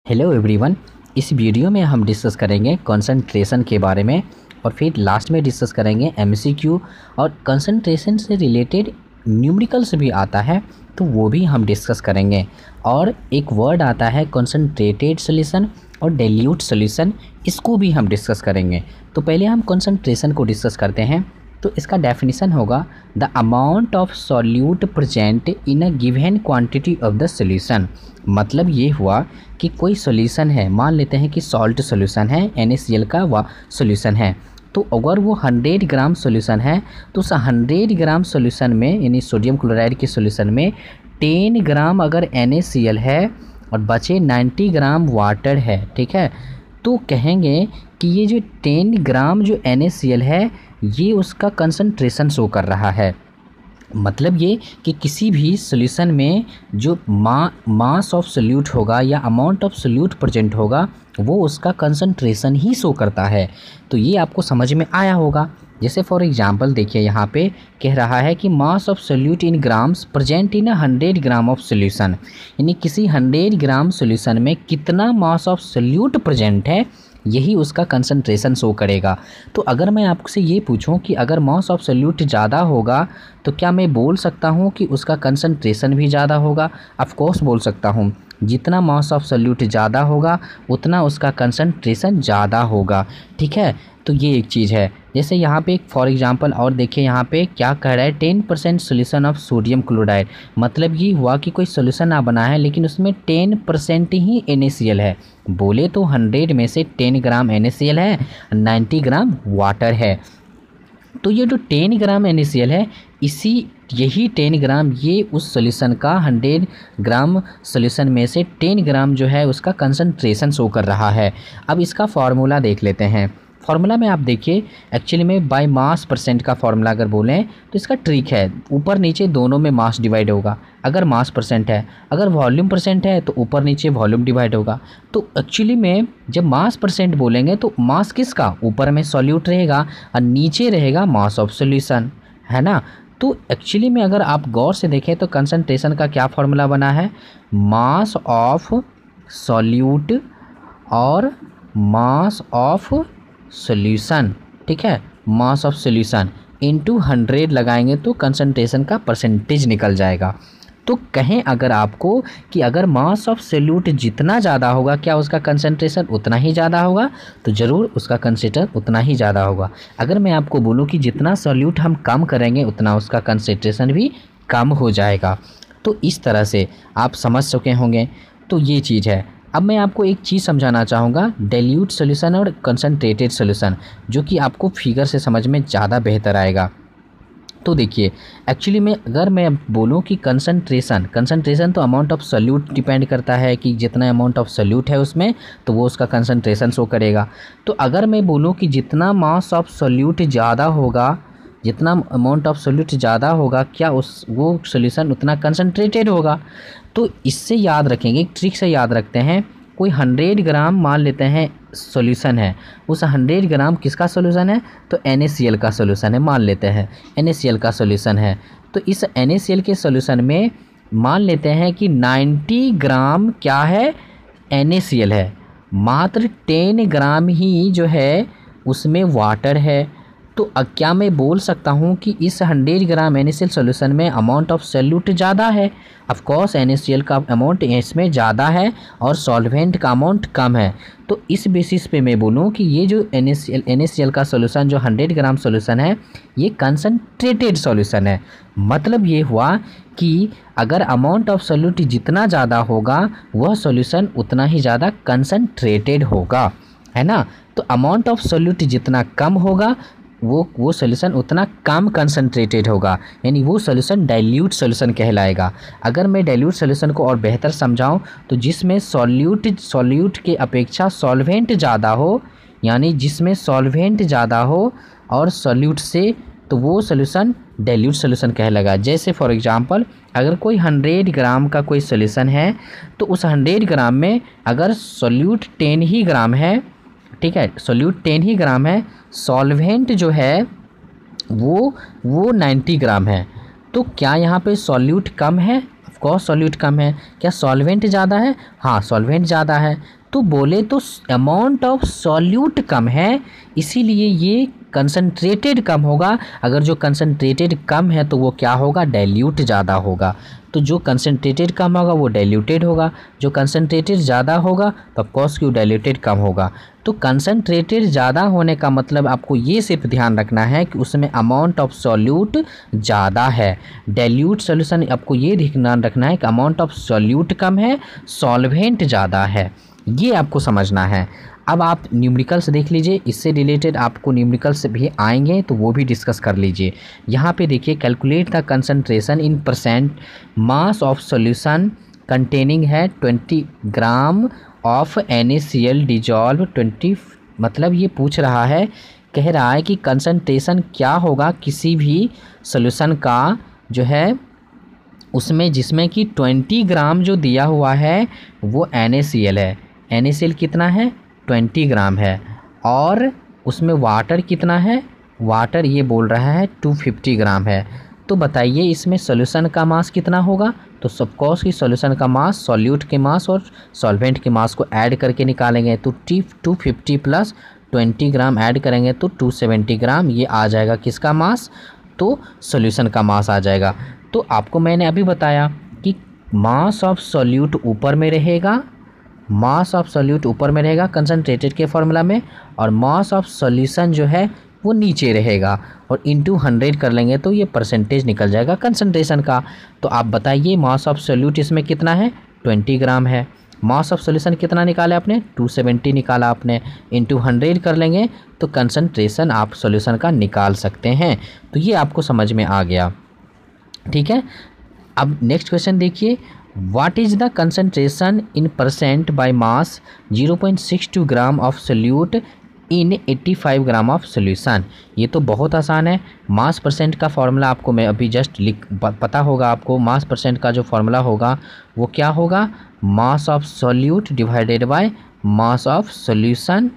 Hello everyone. इस video में हम डिस्कस करेंगे कंसंट्रेशन के बारे में और फिर लास्ट में डिस्कस करेंगे एमसीक्यू और कंसंट्रेशन से रिलेटेड न्यूमेरिकल्स भी आता है तो वो भी हम डिस्कस करेंगे। और एक वर्ड आता है कंसंट्रेटेड सॉल्यूशन और डाइल्यूट सॉल्यूशन, इसको भी हम डिस्कस करेंगे। तो पहले हम कंसंट्रेशन को डिस्कस करते हैं। तो इसका डेफिनेशन होगा the amount of solute present in a given quantity of the solution. मतलब ये हुआ कि कोई सॉल्यूशन है, मान लेते हैं कि सॉल्ट सॉल्यूशन है, NaCl का वह सॉल्यूशन है। तो अगर वो 100 ग्राम सॉल्यूशन है तो उस 100 ग्राम सॉल्यूशन में यानी सोडियम क्लोराइड के सॉल्यूशन में 10 ग्राम अगर NaCl है और बचे 90 ग्राम वाटर है, ठीक है, तो कहेंगे कि ये जो 10 ग्राम जो NaCl है ये उसका कंसंट्रेशन शो कर रहा है। मतलब ये कि किसी भी सॉल्यूशन में जो मास ऑफ सोल्यूट होगा या अमाउंट ऑफ सोल्यूट प्रेजेंट होगा वो उसका कंसंट्रेशन ही शो करता है। तो ये आपको समझ में आया होगा। जैसे फॉर एग्जांपल देखिए यहाँ पे कह रहा है कि mass of solute in grams present in 100 gram of solution, यानी किसी 100 ग्राम सोल्यूशन में कितना मास ऑफ सोल्यूट प्रेजेंट है यही उसका कंसंट्रेशन शो करेगा। तो अगर मैं आपसे ये पूछूं कि अगर मास ऑफ सोल्यूट ज़्यादा होगा तो क्या मैं बोल सकता हूं कि उसका कंसंट्रेशन भी ज़्यादा होगा? ऑफ कोर्स बोल सकता हूं। जितना मास ऑफ सोल्यूट ज़्यादा होगा उतना उसका कंसंट्रेशन ज़्यादा होगा, ठीक है। तो ये एक चीज़ है। जैसे यहाँ पे फॉर एग्जांपल और देखिए यहाँ पे क्या कह रहा है 10% सोल्यूशन ऑफ सोडियम क्लोराइड। मतलब ये हुआ कि कोई सोल्यूशन ना बना है लेकिन उसमें 10% ही NaCl है। बोले तो 100 में से 10 ग्राम NaCl है, 90 ग्राम वाटर है। तो ये जो 10 ग्राम NaCl है यही 10 ग्राम ये उस सॉल्यूशन का 100 ग्राम सॉल्यूशन में से 10 ग्राम जो है उसका कंसंट्रेशन शो कर रहा है। अब इसका फार्मूला देख लेते हैं। फार्मूला में आप देखिए एक्चुअली में बाय मास परसेंट का फार्मूला अगर बोलें तो इसका ट्रिक है, ऊपर नीचे दोनों में मास डिवाइड होगा। अगर मास परसेंट है, अगर वॉल्यूम परसेंट है तो ऊपर नीचे वॉल्यूम डिवाइड होगा। तो एक्चुअली में जब मास परसेंट बोलेंगे तो मास किसका, ऊपर में सॉल्यूट रहेगा और नीचे रहेगा मास ऑफ सॉल्यूशन, है ना। तो एक्चुअली में अगर आप गौर से देखें तो कंसंट्रेशन का क्या फार्मूला बना है, मास ऑफ सॉल्यूट और मास ऑफ सॉल्यूशन, ठीक है, मास ऑफ सॉल्यूशन इनटू 100 लगाएंगे तो कंसंट्रेशन का परसेंटेज निकल जाएगा। तो कहें अगर आपको कि अगर मास ऑफ सोल्यूट जितना ज़्यादा होगा क्या उसका कंसंट्रेशन उतना ही ज़्यादा होगा, तो ज़रूर उसका कंसंट्रेशन उतना ही ज़्यादा होगा। अगर मैं आपको बोलूँ कि जितना सोल्यूट हम कम करेंगे उतना उसका कंसंट्रेशन भी कम हो जाएगा। तो इस तरह से आप समझ चुके होंगे। तो ये चीज़ है। अब मैं आपको एक चीज़ समझाना चाहूँगा, डाइल्यूट सॉल्यूशन और कंसंट्रेटेड सॉल्यूशन, जो कि आपको फिगर से समझ में ज़्यादा बेहतर आएगा। तो देखिए एक्चुअली में अगर मैं बोलूँ कि कंसंट्रेशन तो अमाउंट ऑफ सोल्यूट डिपेंड करता है कि जितना अमाउंट ऑफ सोल्यूट है उसमें तो वो उसका कंसंट्रेशन शो करेगा। तो अगर मैं बोलूँ कि जितना मास ऑफ सोल्यूट ज़्यादा होगा, जितना अमाउंट ऑफ सोल्यूट ज़्यादा होगा क्या वो सोल्यूशन उतना कंसंट्रेटेड होगा। तो इससे याद रखेंगे, एक ट्रिक से याद रखते हैं। कोई 100 ग्राम मान लेते हैं सॉल्यूशन है, उस 100 ग्राम किसका सॉल्यूशन है, तो NaCl का सॉल्यूशन है, मान लेते हैं NaCl का सॉल्यूशन है। तो इस NaCl के सॉल्यूशन में मान लेते हैं कि 90 ग्राम क्या है, NaCl है, मात्र 10 ग्राम ही जो है उसमें वाटर है। तो क्या मैं बोल सकता हूँ कि इस 100 ग्राम NaCl सॉल्यूशन में अमाउंट ऑफ सोल्यूट ज़्यादा है? ऑफ कोर्स NaCl का अमाउंट इसमें ज़्यादा है और सॉल्वेंट का अमाउंट कम है। तो इस बेसिस पे मैं बोलूँ कि ये जो NaCl का सॉल्यूशन जो 100 ग्राम सॉल्यूशन है ये कंसंट्रेटेड सॉल्यूशन है। मतलब ये हुआ कि अगर अमाउंट ऑफ सोल्यूट जितना ज़्यादा होगा वह सॉल्यूशन उतना ही ज़्यादा कंसंट्रेटेड होगा, है ना। तो अमाउंट ऑफ सोल्यूट जितना कम होगा वो सॉल्यूशन उतना कम कंसंट्रेटेड होगा, यानी वो सॉल्यूशन डाइल्यूट सॉल्यूशन कहलाएगा। अगर मैं डाइल्यूट सॉल्यूशन को और बेहतर समझाऊं तो जिसमें सॉल्यूट के अपेक्षा सॉल्वेंट ज़्यादा हो, यानी जिसमें सॉल्वेंट ज़्यादा हो और सॉल्यूट से, तो वो सॉल्यूशन डाइल्यूट सॉल्यूशन कहलाएगा। जैसे फॉर एग्जांपल अगर कोई 100 ग्राम का कोई सॉल्यूशन है तो उस 100 ग्राम में अगर सॉल्यूट 10 ही ग्राम है, ठीक है, सोल्यूट 10 ही ग्राम है, सॉल्वेंट जो है वो 90 ग्राम है, तो क्या यहाँ पे सॉल्यूट कम है? ऑफकोर्स सॉल्यूट कम है। क्या सॉल्वेंट ज़्यादा है? हाँ, सॉल्वेंट ज़्यादा है। तो बोले तो अमाउंट ऑफ सॉल्यूट कम है, इसीलिए ये कंसनट्रेटेड कम होगा। अगर जो कंसनट्रेटेड कम है तो वो क्या होगा? डाइल्यूट ज़्यादा होगा। तो जो कंसनट्रेटेड कम होगा वो डाइल्यूटेड होगा, जो कंसनट्रेटेड ज़्यादा होगा तो ऑफकोर्स क्यों डाइल्यूटेड कम होगा। तो कंसनट्रेटेड ज़्यादा होने का मतलब आपको ये सिर्फ ध्यान रखना है कि उसमें अमाउंट ऑफ सॉल्यूट ज़्यादा है। डाइल्यूट सॉल्यूशन आपको ये ध्यान रखना है कि अमाउंट ऑफ सॉल्यूट कम है, सॉल्वेंट ज़्यादा है, ये आपको समझना है। अब आप न्यूमेरिकल्स देख लीजिए, इससे रिलेटेड आपको न्यूमेरिकल्स भी आएंगे तो वो भी डिस्कस कर लीजिए। यहाँ पे देखिए, calculate the concentration in percent mass of solution containing है 20 ग्राम ऑफ NaCl डिजॉल्व 20, मतलब ये पूछ रहा है, कह रहा है कि कंसंट्रेशन क्या होगा किसी भी सॉल्यूशन का जो है उसमें जिसमें कि 20 ग्राम जो दिया हुआ है वो NaCl है। NaCl कितना है? 20 ग्राम है। और उसमें वाटर कितना है? वाटर ये बोल रहा है 250 ग्राम है। तो बताइए इसमें सॉल्यूशन का मास कितना होगा? तो ऑफकोर्स की सॉल्यूशन का मास सॉल्यूट के मास और सॉल्वेंट के मास को ऐड करके निकालेंगे। तो 250 प्लस 20 ग्राम ऐड करेंगे तो 270 ग्राम, ये आ जाएगा किसका मास? तो सॉल्यूशन का मास आ जाएगा। तो आपको मैंने अभी बताया कि मास ऑफ सॉल्यूट ऊपर में रहेगा, मास ऑफ सॉल्यूट ऊपर में रहेगा कंसनट्रेटेड के फॉर्मूला में, और मास ऑफ सॉल्यूशन जो है वो नीचे रहेगा, और इनटू 100 कर लेंगे तो ये परसेंटेज निकल जाएगा कंसंट्रेशन का। तो आप बताइए मास ऑफ सॉल्यूट इसमें कितना है? 20 ग्राम है। मास ऑफ सॉल्यूशन कितना निकाला आपने? 270 निकाला आपने, इनटू 100 कर लेंगे तो कंसंट्रेशन आप सॉल्यूशन का निकाल सकते हैं। तो ये आपको समझ में आ गया, ठीक है। अब नेक्स्ट क्वेश्चन देखिए, what is the concentration in percent by mass 0.62 gram of solute in 85 gram of solution. ये तो बहुत आसान है। मास परसेंट का फॉर्मूला आपको मैं अभी जस्ट पता होगा आपको। मास परसेंट का जो फॉर्मूला होगा वो क्या होगा? Mass of solute divided by mass of solution,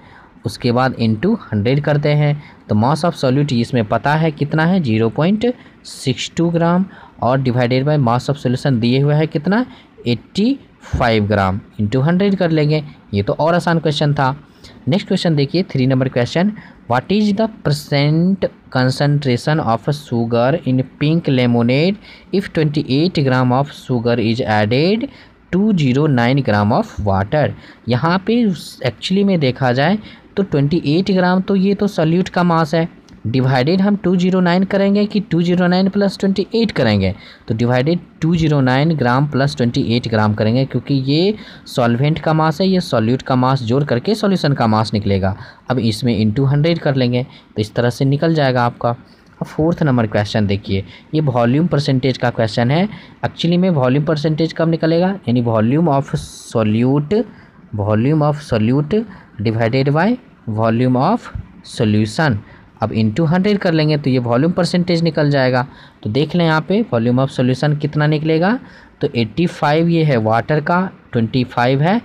उसके बाद इनटू 100 करते हैं। तो मास ऑफ सोल्यूट इसमें पता है कितना है? 0.62 ग्राम, और divided by mass of solution दिए हुए है कितना? 85 ग्राम, इनटू 100 कर लेंगे। ये तो और आसान क्वेश्चन था। नेक्स्ट क्वेश्चन देखिए, 3 number question, what is the percent concentration of sugar in pink lemonade if 28 gram of sugar is added 209 gram of water. यहाँ पे एक्चुअली में देखा जाए तो 28 ग्राम तो ये तो सॉल्यूट का मास है, डिवाइडेड हम 209 करेंगे कि 209 प्लस 28 करेंगे? तो डिवाइडेड 209 ग्राम प्लस 28 ग्राम करेंगे, क्योंकि ये सॉल्वेंट का मास है, ये सॉल्यूट का मास जोड़ करके सॉल्यूशन का मास निकलेगा। अब इसमें इनटू 100 कर लेंगे तो इस तरह से निकल जाएगा आपका। अब 4th नंबर क्वेश्चन देखिए, ये वॉल्यूम परसेंटेज का क्वेश्चन है। एक्चुअली में वॉल्यूम परसेंटेज कब निकलेगा? यानी volume of solute divided by volume of solution. अब इनटू 100 कर लेंगे तो ये वॉल्यूम परसेंटेज निकल जाएगा। तो देख लें यहाँ पे वॉल्यूम ऑफ सॉल्यूशन कितना निकलेगा? तो 85 ये है वाटर का, 25 है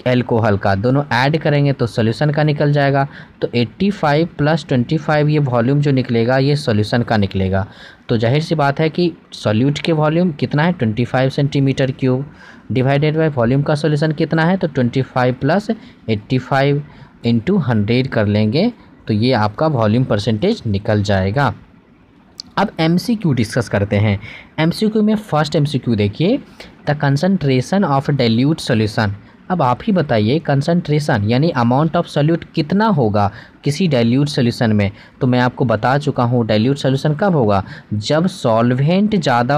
एल्कोहल का, दोनों ऐड करेंगे तो सॉल्यूशन का निकल जाएगा। तो 85 प्लस 25 ये वॉल्यूम जो निकलेगा ये सॉल्यूशन का निकलेगा। तो जाहिर सी बात है कि सॉल्यूट के वॉल्यूम कितना है? 25 centimetre cube, divided by volume का सॉल्यूशन कितना है? तो 25 प्लस 85 इंटू 100 कर लेंगे तो ये आपका वॉल्यूम परसेंटेज निकल जाएगा। अब MCQ डिस्कस करते हैं। MCQ में फर्स्ट MCQ देखिए, the concentration of dilute solution. अब आप ही बताइए कंसंट्रेशन यानी अमाउंट ऑफ सॉल्यूट कितना होगा किसी डाइल्यूट सॉल्यूशन में? तो मैं आपको बता चुका हूँ डाइल्यूट सॉल्यूशन कब होगा? जब सॉल्वेंट ज़्यादा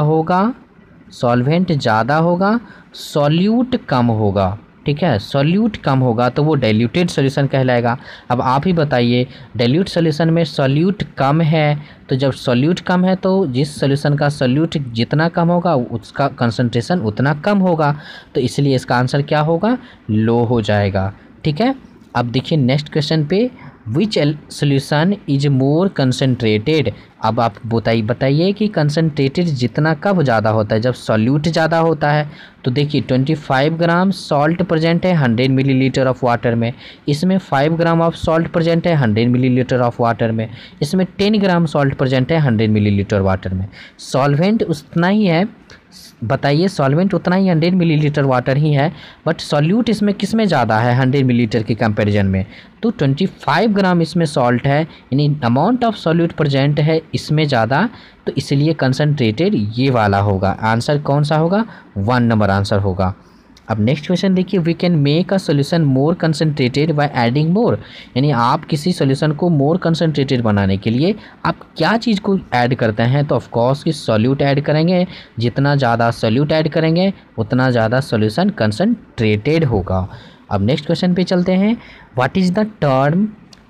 होगा, सॉल्यूट कम होगा, ठीक है। सॉल्यूट कम होगा तो वो डाइल्यूटेड सॉल्यूशन कहलाएगा। अब आप ही बताइए डाइल्यूट सॉल्यूशन में सॉल्यूट कम है, तो जब सॉल्यूट कम है तो जिस सॉल्यूशन का सॉल्यूट जितना कम होगा उसका कंसंट्रेशन उतना कम होगा, तो इसलिए इसका आंसर क्या होगा? लो हो जाएगा, ठीक है। अब देखिए नेक्स्ट क्वेश्चन पे, विच सॉल्यूशन इज मोर कंसनट्रेटेड। अब आप बताइए कि कंसनट्रेटेड जितना कब ज़्यादा होता है? जब सॉल्यूट ज़्यादा होता है। तो देखिए 25 ग्राम सॉल्ट प्रेजेंट है 100 मिलीलीटर ऑफ वाटर में, इसमें 5 ग्राम ऑफ सॉल्ट प्रेजेंट है 100 मिलीलीटर ऑफ वाटर में, इसमें 10 ग्राम सॉल्ट प्रेजेंट है 100 मिलीलीटर वाटर में। सॉल्वेंट उतना ही है, बताइए सॉल्वेंट उतना ही 100 मिलीलीटर वाटर ही है, बट सॉल्यूट इसमें किस में ज़्यादा है 100 मिलीलीटर के कंपैरिजन में, तो 25 ग्राम इसमें सॉल्ट है, यानी अमाउंट ऑफ सॉल्यूट प्रेजेंट है इसमें ज़्यादा, तो इसलिए कंसनट्रेटेड ये वाला होगा। आंसर कौन सा होगा? 1 नंबर आंसर होगा। अब नेक्स्ट क्वेश्चन देखिए, we can make a solution more concentrated by adding more, यानी आप किसी सोल्यूशन को मोर कंसनट्रेटेड बनाने के लिए आप क्या चीज़ को ऐड करते हैं? तो ऑफ कोर्स कि सॉल्यूट ऐड करेंगे, जितना ज़्यादा सॉल्यूट ऐड करेंगे उतना ज़्यादा सोल्यूशन कंसनट्रेटेड होगा। अब नेक्स्ट क्वेश्चन पे चलते हैं, what is the term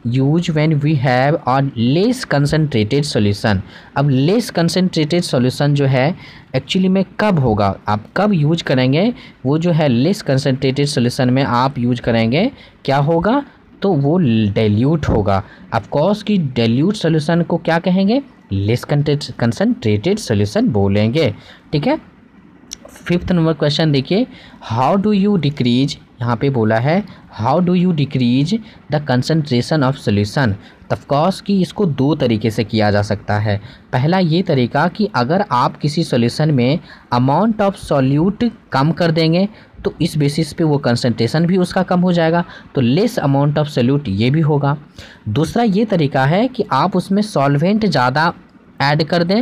use when we have a less concentrated solution. अब लेस कंसनट्रेटेड सॉल्यूशन जो है एक्चुअली में कब होगा, आप कब यूज करेंगे? वो जो है लेस कंसनट्रेटेड सॉल्यूशन में आप यूज करेंगे क्या होगा? तो वो डाइल्यूट होगा। ऑफ कोर्स कि डाइल्यूट सॉल्यूशन को क्या कहेंगे? लेस कंसनट्रेटेड सॉल्यूशन बोलेंगे। ठीक है। 5th नंबर क्वेश्चन देखिए, हाउ डू यू डिक्रीज, यहाँ पे बोला है how do you decrease the concentration of solution. Of course कि इसको 2 तरीके से किया जा सकता है। पहला ये तरीका कि अगर आप किसी सोल्यूशन में अमाउंट ऑफ सॉल्यूट कम कर देंगे तो इस बेसिस पे वो कंसनट्रेशन भी उसका कम हो जाएगा, तो लेस अमाउंट ऑफ सॉल्यूट ये भी होगा। दूसरा ये तरीका है कि आप उसमें सॉल्वेंट ज़्यादा ऐड कर दें,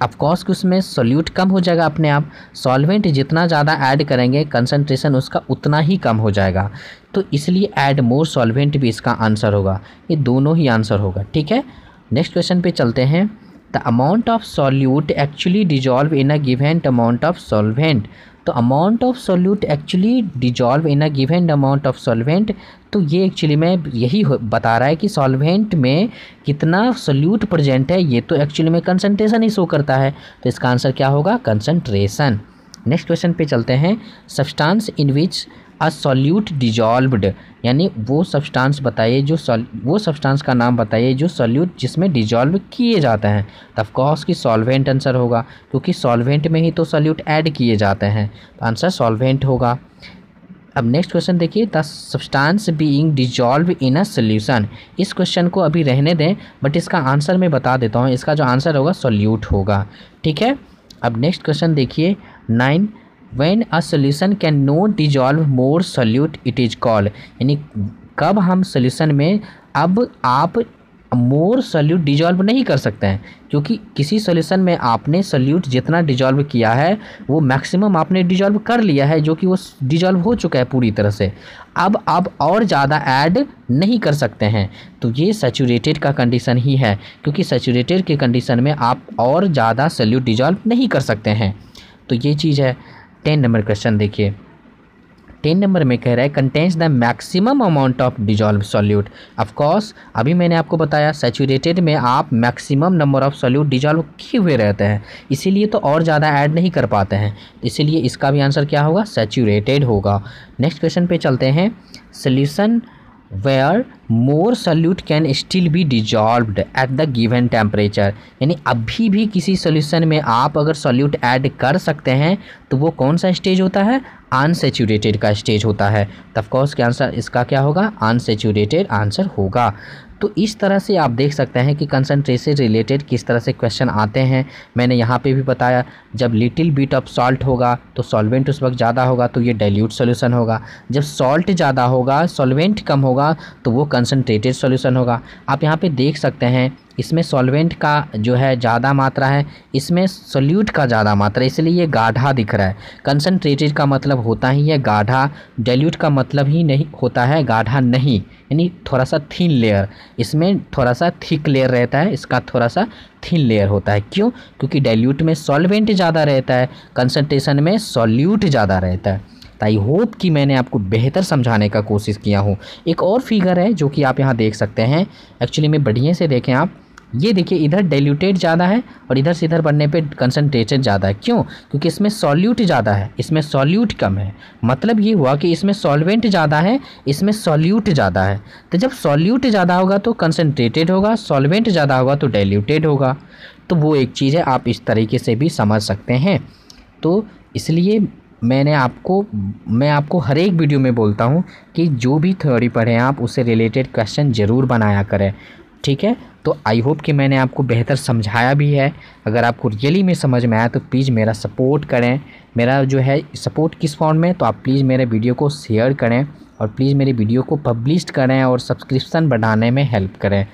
ऑफकोर्स कि उसमें सॉल्यूट कम हो जाएगा अपने आप। सॉल्वेंट जितना ज़्यादा ऐड करेंगे कंसनट्रेशन उसका उतना ही कम हो जाएगा, तो इसलिए ऐड मोर सॉल्वेंट भी इसका आंसर होगा। ये दोनों ही आंसर होगा। ठीक है। नेक्स्ट क्वेश्चन पे चलते हैं, the amount of solute actually dissolve in a given amount of solvent. तो amount of solute actually dissolve in a given amount of solvent, तो ये एक्चुअली में यही बता रहा है कि सॉल्वेंट में कितना सॉल्यूट प्रेजेंट है, ये तो एक्चुअली में कंसंट्रेशन ही शो करता है, तो इसका आंसर क्या होगा? कंसंट्रेशन। नेक्स्ट क्वेश्चन पे चलते हैं, substance in which a solute dissolved, यानी वो सब्सटेंस बताइए जो वो सब्सटेंस का नाम बताइए जो सॉल्यूट जिसमें डिजॉल्व किए जाते हैं। तो ऑफ कोर्स कि सॉल्वेंट आंसर होगा, क्योंकि सॉल्वेंट में ही तो सॉल्यूट ऐड किए जाते हैं, तो आंसर सॉल्वेंट होगा। अब नेक्स्ट क्वेश्चन देखिए, the substance being dissolve in a solution. इस क्वेश्चन को अभी रहने दें, बट इसका आंसर मैं बता देता हूँ, इसका जो आंसर होगा सॉल्यूट होगा। ठीक है। अब नेक्स्ट क्वेश्चन देखिए 9, when a solution can not dissolve more solute it is called, यानी कब हम सोल्यूशन में अब आप मोर सॉल्यूट डिजॉल्व नहीं कर सकते हैं, क्योंकि किसी सॉल्यूशन में आपने सॉल्यूट जितना डिजॉल्व किया है वो मैक्सिमम आपने डिजॉल्व कर लिया है, जो कि वो डिजॉल्व हो चुका है पूरी तरह से। अब आप और ज़्यादा ऐड नहीं कर सकते हैं, तो ये सैचुरेटेड का कंडीशन ही है, क्योंकि सैचुरेटेड के कंडीशन में आप और ज़्यादा सॉल्यूट डिजॉल्व नहीं कर सकते हैं, तो ये चीज़ है। 10 नंबर क्वेश्चन देखिए, 10 नंबर में कह रहा है contains the maximum amount of dissolve solute. Of course अभी मैंने आपको बताया सैचुरेटेड में आप maximum number of solute dissolve किए हुए रहते हैं, इसीलिए तो और ज़्यादा ऐड नहीं कर पाते हैं, इसीलिए इसका भी आंसर क्या होगा? सैचुरेटेड होगा। नेक्स्ट क्वेश्चन पे चलते हैं, solution where more solute can still be dissolved at the given temperature, यानी अभी भी किसी सॉल्यूशन में आप अगर सॉल्यूट ऐड कर सकते हैं तो वो कौन सा स्टेज होता है? अनसैचुरेटेड का स्टेज होता है। तो ऑफ कोर्स के आंसर इसका क्या होगा? अनसैचुरेटेड आंसर होगा। तो इस तरह से आप देख सकते हैं कि कंसंट्रेशन रिलेटेड किस तरह से क्वेश्चन आते हैं। मैंने यहाँ पे भी बताया, जब लिटिल बिट ऑफ सॉल्ट होगा तो सॉल्वेंट उस वक्त ज़्यादा होगा तो ये डाइल्यूट सॉल्यूशन होगा, जब सॉल्ट ज़्यादा होगा सॉल्वेंट कम होगा तो वो कंसंट्रेटेड सॉल्यूशन होगा। आप यहाँ पे देख सकते हैं इसमें सॉल्वेंट का जो है ज़्यादा मात्रा है, इसमें सॉल्यूट का ज़्यादा मात्रा, इसलिए ये गाढ़ा दिख रहा है। कंसंट्रेटेड का मतलब होता ही है गाढ़ा, डाइल्यूट का मतलब ही नहीं होता है गाढ़ा नहीं, यानी थोड़ा सा थिन लेयर, इसमें थोड़ा सा थिक लेयर रहता है, इसका थोड़ा सा थिन लेयर होता है। क्यों? क्योंकि डाइल्यूट में सॉल्वेंट ज़्यादा रहता है, कंसंट्रेशन में सॉल्यूट ज़्यादा रहता है। आई होप कि मैंने आपको बेहतर समझाने का कोशिश किया हूँ। एक और फिगर है जो कि आप यहाँ देख सकते हैं, एक्चुअली में बढ़िया से देखें आप, ये देखिए इधर डाइल्यूटेड ज़्यादा है और इधर से इधर बढ़ने पे कंसंट्रेटेड ज़्यादा है। क्यों? क्योंकि इसमें सॉल्यूट ज़्यादा है, इसमें सॉल्यूट कम है। मतलब ये हुआ कि इसमें सॉल्वेंट ज़्यादा है, इसमें सॉल्यूट ज़्यादा है। तो जब सॉल्यूट ज़्यादा होगा तो कंसंट्रेटेड होगा, सॉल्वेंट ज़्यादा होगा तो डाइल्यूटेड होगा। तो वो एक चीज़ है, आप इस तरीके से भी समझ सकते हैं। तो इसलिए मैं आपको हर एक वीडियो में बोलता हूँ कि जो भी थ्योरी पढ़ें आप उससे रिलेटेड क्वेश्चन ज़रूर बनाया करें। ठीक है। तो आई होप कि मैंने आपको बेहतर समझाया भी है। अगर आपको रियली में समझ में आया तो प्लीज़ मेरा सपोर्ट करें। मेरा जो है सपोर्ट किस फॉर्म में, तो आप प्लीज़ मेरे वीडियो को शेयर करें और प्लीज़ मेरे वीडियो को पब्लिश करें और सब्सक्रिप्शन बढ़ाने में हेल्प करें।